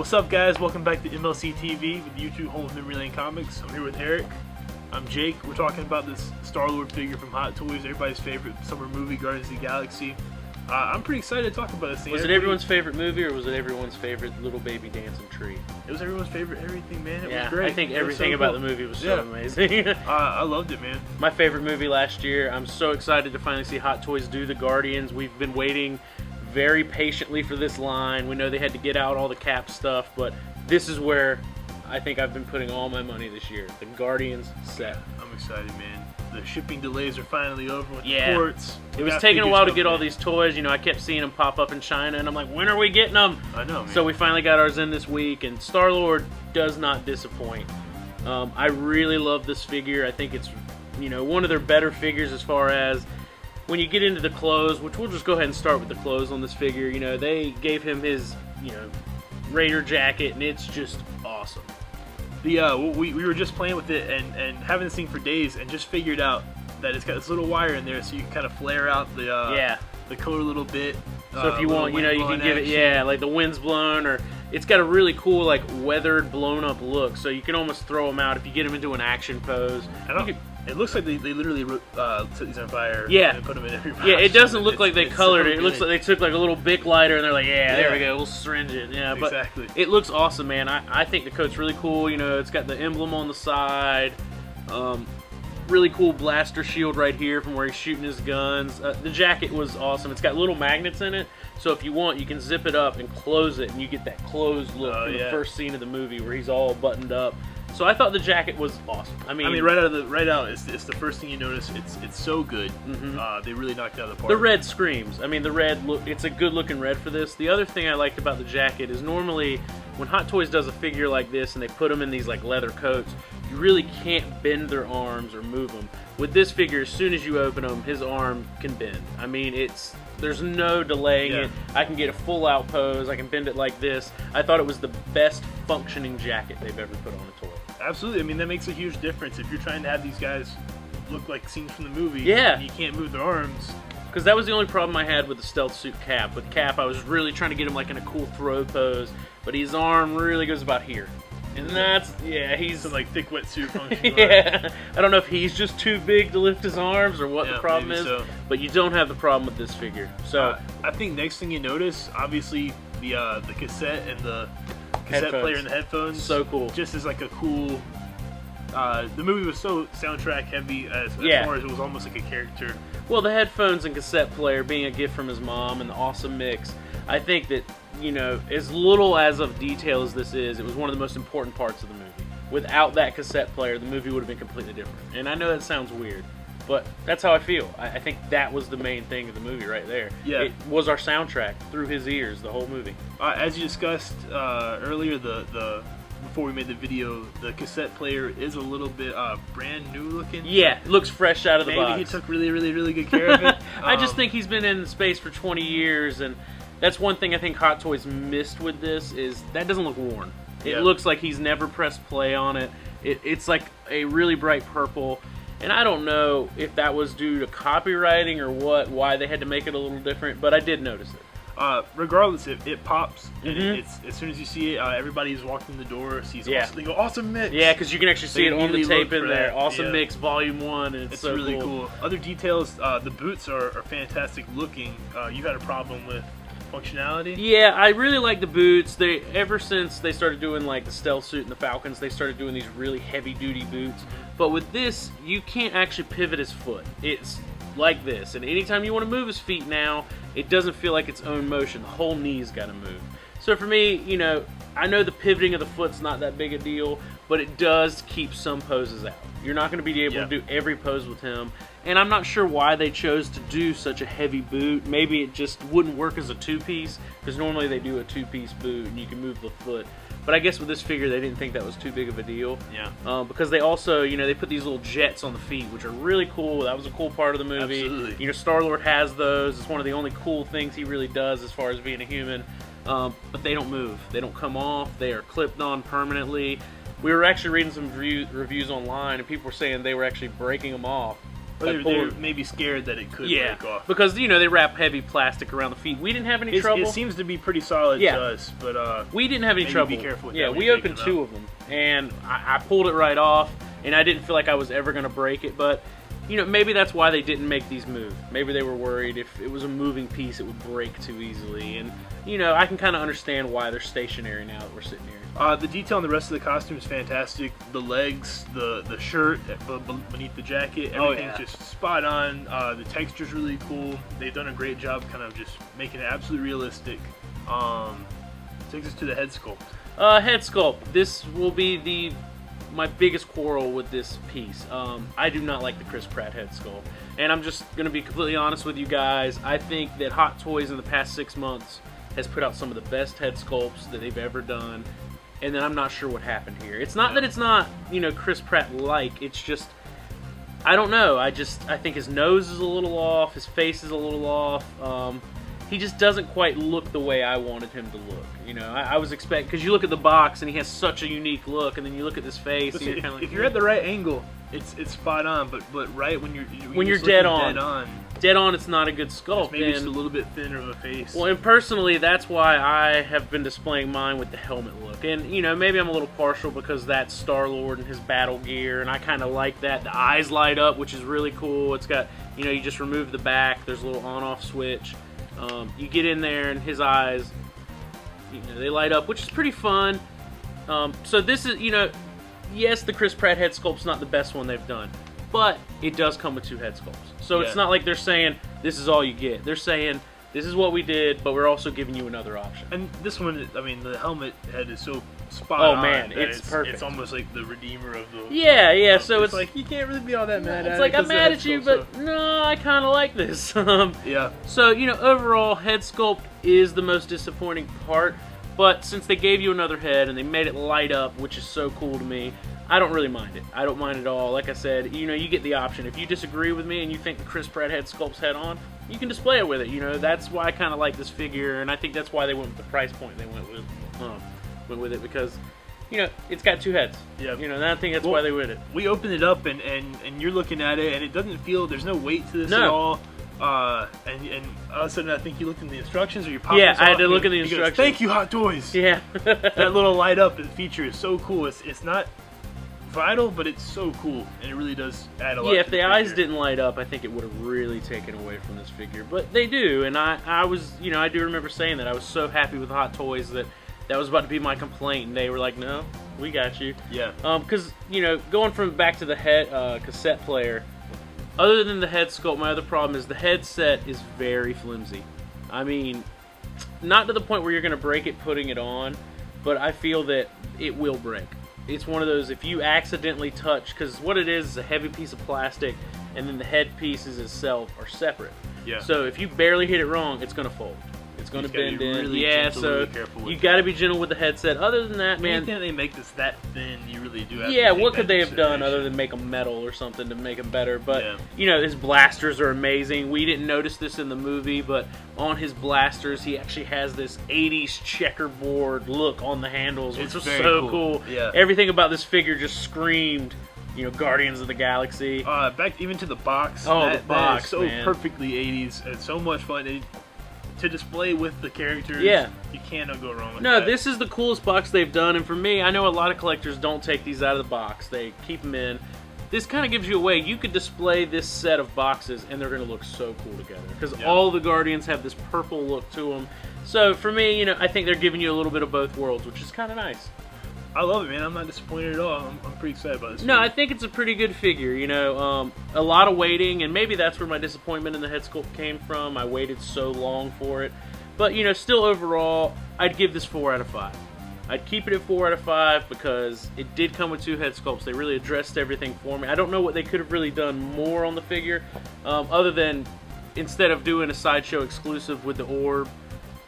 What's up, guys? Welcome back to MLC TV with YouTube home of Memory Lane Comics. I'm here with Eric. I'm Jake. We're talking about this Star-Lord figure from Hot Toys, everybody's favorite summer movie, Guardians of the Galaxy. I'm pretty excited to talk about this thing. Was it everyone's favorite movie, or was it everyone's favorite little baby dancing tree? It was everyone's favorite everything, man. It was great. I think everything about the movie was so amazing. I loved it, man. My favorite movie last year. I'm so excited to finally see Hot Toys do the Guardians. We've been waiting very patiently for this line. We know they had to get out all the Cap stuff, but this is where I think I've been putting all my money this year. The Guardians set. I'm excited, man. The shipping delays are finally over with the ports. It was taking a while to get all these toys. You know, I kept seeing them pop up in China, and I'm like, when are we getting them? I know, man. So we finally got ours in this week, and Star-Lord does not disappoint. I really love this figure. I think it's, you know, one of their better figures as far as when you get into the clothes, which we'll just go ahead and start with the clothes on this figure. You know, they gave him his, you know, Raider jacket, and it's just awesome. We were just playing with it and having this thing for days, and just figured out that it's got this little wire in there, so you can kind of flare out the coat a little bit. So if you want, you know, you can give it, like the wind's blown, or it's got a really cool, like, weathered, blown up look, so you can almost throw them out if you get them into an action pose. It looks like they literally set these on fire and put them in every box. Yeah, it doesn't look like they colored it. It looks like they took like a little Bic lighter and they're like, there we go, we'll syringe it. Yeah, but it looks awesome, man. I think the coat's really cool. You know, it's got the emblem on the side. Really cool blaster shield right here from where he's shooting his guns. The jacket was awesome. It's got little magnets in it, so if you want, you can zip it up and close it, and you get that closed look from the first scene of the movie where he's all buttoned up. So I thought the jacket was awesome. I mean, right out, it's the first thing you notice. It's so good. They really knocked it out of the park. The red screams. I mean, the red look. It's a good looking red for this. The other thing I liked about the jacket is normally when Hot Toys does a figure like this and they put them in these like leather coats, you really can't bend their arms or move them. With this figure, as soon as you open them, his arm can bend. I mean, there's no delaying it. I can get a full out pose. I can bend it like this. I thought it was the best functioning jacket they've ever put on a toy. Absolutely. I mean, that makes a huge difference. If you're trying to have these guys look like scenes from the movie, and you can't move their arms. Because that was the only problem I had with the stealth suit Cap. With Cap, I was really trying to get him like in a cool throw pose, but his arm really goes about here. And that's, he's some like thick wetsuit function. I don't know if he's just too big to lift his arms or what the problem is, but you don't have the problem with this figure. So I think next thing you notice, obviously the cassette and the cassette player and the headphones. So cool. Just as like a cool. The movie was so soundtrack heavy as far as it was almost like a character. Well, the headphones and cassette player being a gift from his mom and the awesome mix, I think that, you know, as little as of detail as this is, it was one of the most important parts of the movie. Without that cassette player, the movie would have been completely different. And I know that sounds weird, but that's how I feel. I think that was the main thing of the movie right there. Yeah. It was our soundtrack through his ears, the whole movie. As you discussed earlier, before we made the video, the cassette player is a little bit brand new looking. Yeah, it looks fresh out of the box. Maybe he took really good care of it. I just think he's been in space for 20 years, and that's one thing I think Hot Toys missed with this, is that doesn't look worn. It looks like he's never pressed play on it. It's like a really bright purple, and I don't know if that was due to copywriting or why they had to make it a little different, but I did notice it. Regardless, it pops, and it's as soon as you see it, everybody who's walking in the door sees they go, awesome mix. Yeah, because you can actually see it on the tape in there. Awesome mix, volume 1, and it's so really cool. Other details, the boots are fantastic looking. You had a problem with functionality? Yeah, I really like the boots. Ever since they started doing like the stealth suit and the Falcons, they started doing these really heavy duty boots. But with this, you can't actually pivot his foot. It's like this, and anytime you want to move his feet now, it doesn't feel like its own motion. The whole knee's got to move. So for me, you know, I know the pivoting of the foot's not that big a deal, but it does keep some poses out. You're not going to be able to do every pose with him, and I'm not sure why they chose to do such a heavy boot. Maybe it just wouldn't work as a two-piece, because normally they do a two-piece boot and you can move the foot. But I guess with this figure, they didn't think that was too big of a deal. Yeah. Because they also, you know, they put these little jets on the feet, which are really cool. That was a cool part of the movie. Absolutely. You know, Star-Lord has those. It's one of the only cool things he really does as far as being a human. But they don't move. They don't come off. They are clipped on permanently. We were actually reading some reviews online, and people were saying they were actually breaking them off Or they're maybe scared that it could break off. Because, they wrap heavy plastic around the feet. We didn't have any trouble. It seems to be pretty solid to us, but we didn't have any trouble. Be careful with that we opened 2 of them, and I pulled it right off, and I didn't feel like I was ever going to break it, but maybe that's why they didn't make these move. Maybe they were worried if it was a moving piece, it would break too easily. And, I can kind of understand why they're stationary now that we're sitting here. The detail on the rest of the costume is fantastic. The legs, the shirt beneath the jacket, everything's just spot on. The texture's really cool. They've done a great job kind of just making it absolutely realistic. Takes us to the head sculpt. Head sculpt. This will be my biggest quarrel with this piece. I do not like the Chris Pratt head sculpt. And I'm just going to be completely honest with you guys. I think that Hot Toys in the past 6 months has put out some of the best head sculpts that they've ever done. And then I'm not sure what happened here. It's not that it's not, Chris Pratt-like. It's just, I don't know. I think his nose is a little off. His face is a little off. He just doesn't quite look the way I wanted him to look. I was expecting, because you look at the box and he has such a unique look, and then you look at this face. Listen, and you're kind of like, if you're at the right angle, it's spot on. But right when you're dead on, it's not a good sculpt. Maybe just a little bit thinner of a face. Well, and personally, that's why I have been displaying mine with the helmet look. And, maybe I'm a little partial because that's Star-Lord and his battle gear, and I kind of like that. The eyes light up, which is really cool. It's got, you just remove the back. There's a little on-off switch. You get in there, and his eyes, they light up, which is pretty fun. So this is, yes, the Chris Pratt head sculpt's not the best one they've done, but it does come with 2 head sculpts. So it's not like they're saying, this is all you get. They're saying, this is what we did, but we're also giving you another option. And this one, I mean, the helmet head is so spot on. Oh, man, it's perfect. It's almost like the redeemer of the... Yeah, so it's like, you can't really be all that mad at it. It's like, I'm mad at you, but no, I kind of like this. So, overall, head sculpt is the most disappointing part, but since they gave you another head and they made it light up, which is so cool to me, I don't really mind it. I don't mind at all. Like I said, you get the option. If you disagree with me and you think the Chris Pratt head sculpt's head on, you can display it with it. That's why I kind of like this figure, and I think that's why they went with the price point they went with it, because it's got 2 heads. Yeah. And I think that's why they went it. We opened it up and you're looking at it and it doesn't feel, there's no weight to this at all. And all of a sudden I think you looked in the instructions or you popped I had to look in the instructions. Thank you, Hot Toys. Yeah. That little light up feature is so cool. It's not vital, but it's so cool, and it really does add a lot. Yeah, if to the figure. eyes didn't light up, I think it would have really taken away from this figure. But they do, and I was, I do remember saying that I was so happy with Hot Toys that was about to be my complaint, and they were like, no, we got you. Yeah. Because going from back to the head cassette player, other than the head sculpt, my other problem is the headset is very flimsy. I mean, not to the point where you're going to break it putting it on, but I feel that it will break. It's one of those, if you accidentally touch, because what it is a heavy piece of plastic, and then the head pieces itself are separate. Yeah. So if you barely hit it wrong, it's going to fold. It's going to bend in. Really so you got to be gentle with the headset. Other than that, man, anything they make this that thin, you really do have to take what could they have done other than make them metal or something to make them better? But his blasters are amazing. We didn't notice this in the movie, but on his blasters, he actually has this 80s checkerboard look on the handles, which was so cool. Yeah. Everything about this figure just screamed, Guardians of the Galaxy. Back even to the box. Oh, the box, that is so man. Perfectly 80s. It's so much fun. To display with the characters, you cannot go wrong with that. No, this is the coolest box they've done, and for me, I know a lot of collectors don't take these out of the box. They keep them in. This kind of gives you a way. You could display this set of boxes, and they're going to look so cool together, because all the Guardians have this purple look to them. So for me, I think they're giving you a little bit of both worlds, which is kind of nice. I love it, man. I'm not disappointed at all. I'm pretty excited about this. No, I think it's a pretty good figure. A lot of waiting, and maybe that's where my disappointment in the head sculpt came from. I waited so long for it. But, still overall, I'd give this 4 out of 5. I'd keep it at 4 out of 5 because it did come with 2 head sculpts. They really addressed everything for me. I don't know what they could have really done more on the figure, other than instead of doing a Sideshow exclusive with the orb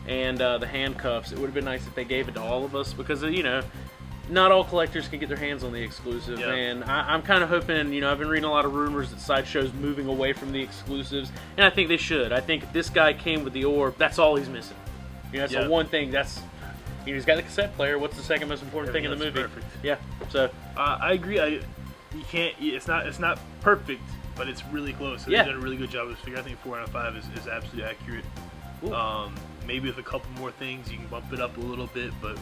and the handcuffs, it would have been nice if they gave it to all of us because, not all collectors can get their hands on the exclusive, and I'm kind of hoping, I've been reading a lot of rumors that Sideshow's moving away from the exclusives, and I think they should. I think if this guy came with the orb, that's all he's missing. That's the one thing, he's got the cassette player, what's the second most important thing in the movie? Perfect. Yeah, so. I agree, you can't, it's not perfect, but it's really close. So yeah. They've done a really good job with this figure. I think 4 out of 5 is absolutely accurate. Maybe with a couple more things, you can bump it up a little bit, but...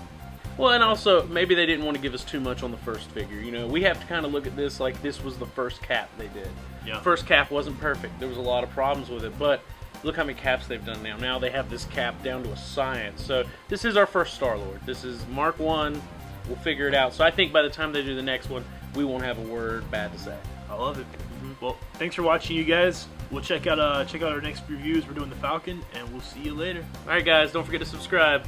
Well, and also, maybe they didn't want to give us too much on the first figure. You know, we have to kind of look at this like this was the first cap they did. Yeah. First cap wasn't perfect. There was a lot of problems with it, but look how many caps they've done now. Now they have this cap down to a science. So this is our first Star-Lord. This is Mark 1. We'll figure it out. So I think by the time they do the next one, we won't have a word bad to say. I love it. Well, thanks for watching, you guys. We'll check out our next reviews. We're doing the Falcon, and we'll see you later. All right, guys, don't forget to subscribe.